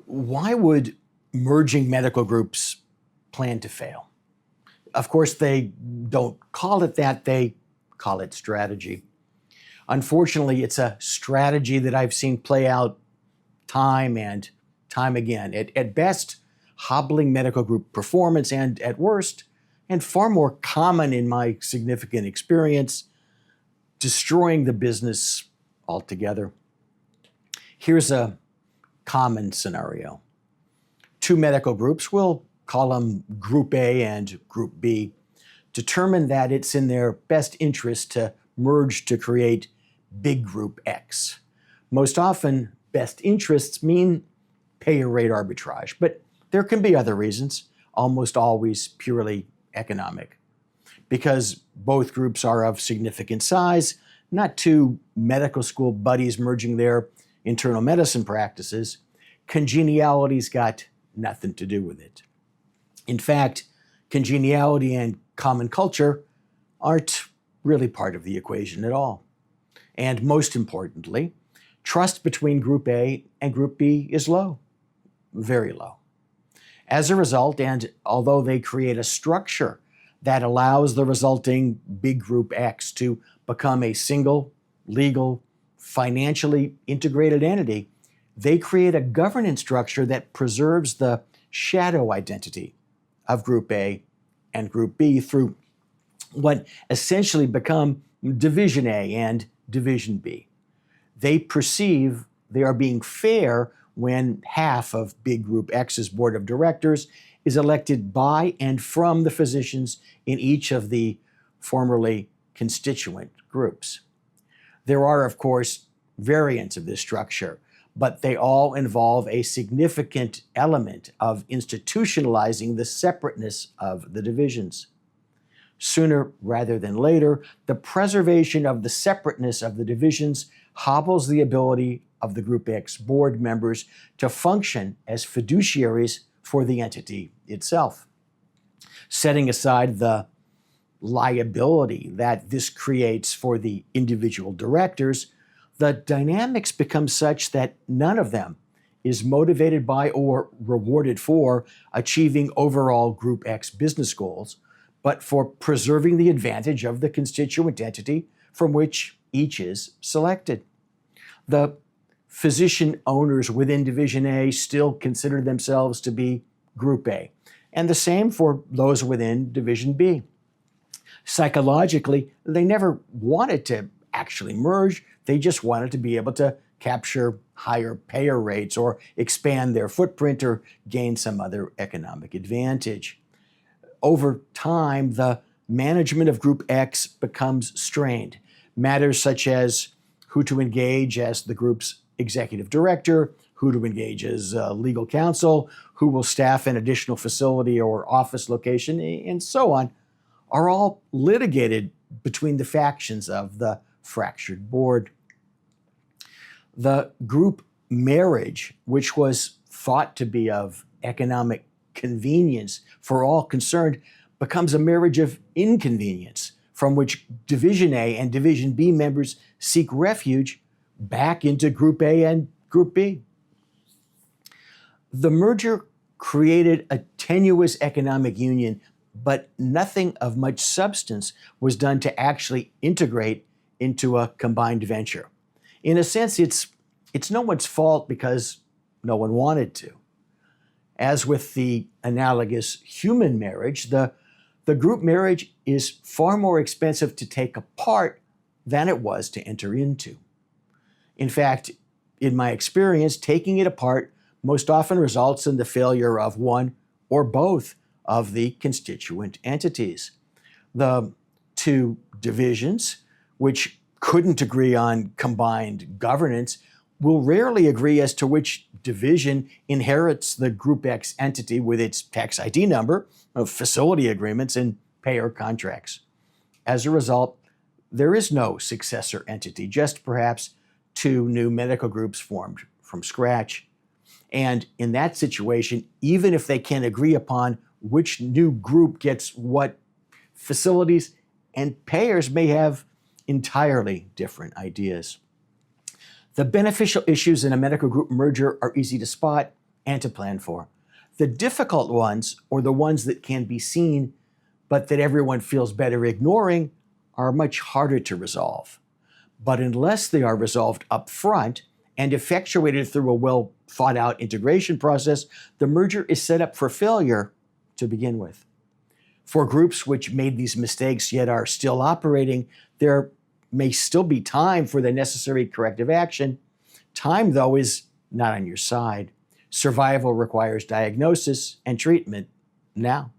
Why would merging medical groups plan to fail? Of course, they don't call it that, they call it strategy. Unfortunately, it's a strategy that I've seen play out time and time again. At best, hobbling medical group performance, and at worst, and far more common in my significant experience, destroying the business altogether. Here's a common scenario. Two medical groups, we'll call them Group A and Group B, determine that it's in their best interest to merge to create Big Group X. Most often, best interests mean payer rate arbitrage, but there can be other reasons, almost always purely economic. Because both groups are of significant size, not two medical school buddies merging their internal medicine practices, congeniality's got nothing to do with it. In fact, congeniality and common culture aren't really part of the equation at all. And most importantly, trust between Group A and Group B is low, very low. As a result, and although they create a structure that allows the resulting Big Group X to become a single, legal, financially integrated entity, they create a governance structure that preserves the shadow identity of Group A and Group B through what essentially become Division A and Division B. They perceive they are being fair when half of Big Group X's board of directors is elected by and from the physicians in each of the formerly constituent groups. There are, of course, variants of this structure, but they all involve a significant element of institutionalizing the separateness of the divisions. Sooner rather than later, the preservation of the separateness of the divisions hobbles the ability of the Group X board members to function as fiduciaries for the entity itself. Setting aside the liability that this creates for the individual directors, the dynamics become such that none of them is motivated by or rewarded for achieving overall Group X business goals, but for preserving the advantage of the constituent entity from which each is selected. The physician owners within Division A still consider themselves to be Group A, and the same for those within Division B. Psychologically, they never wanted to actually merge, they just wanted to be able to capture higher payer rates or expand their footprint or gain some other economic advantage. Over time, the management of Group X becomes strained. Matters such as who to engage as the group's executive director, who to engage as legal counsel, who will staff an additional facility or office location, and so on, are all litigated between the factions of the fractured board. The group marriage, which was thought to be of economic convenience for all concerned, becomes a marriage of inconvenience from which Division A and Division B members seek refuge back into Group A and Group B. The merger created a tenuous economic union, but nothing of much substance was done to actually integrate into a combined venture. In a sense, it's no one's fault because no one wanted to. As with the analogous human marriage, the group marriage is far more expensive to take apart than it was to enter into. In fact, in my experience, taking it apart most often results in the failure of one or both of the constituent entities. The two divisions, which couldn't agree on combined governance, will rarely agree as to which division inherits the Group X entity with its tax ID number, facility agreements, and payer contracts. As a result, there is no successor entity, just perhaps two new medical groups formed from scratch. And in that situation, even if they can agree upon which new group gets what facilities, and payers may have entirely different ideas. The beneficial issues in a medical group merger are easy to spot and to plan for. The difficult ones, or the ones that can be seen but that everyone feels better ignoring, are much harder to resolve. But unless they are resolved up front and effectuated through a well thought out integration process, the merger is set up for failure to begin with. For groups which made these mistakes yet are still operating, there may still be time for the necessary corrective action. Time, though, is not on your side. Survival requires diagnosis and treatment now.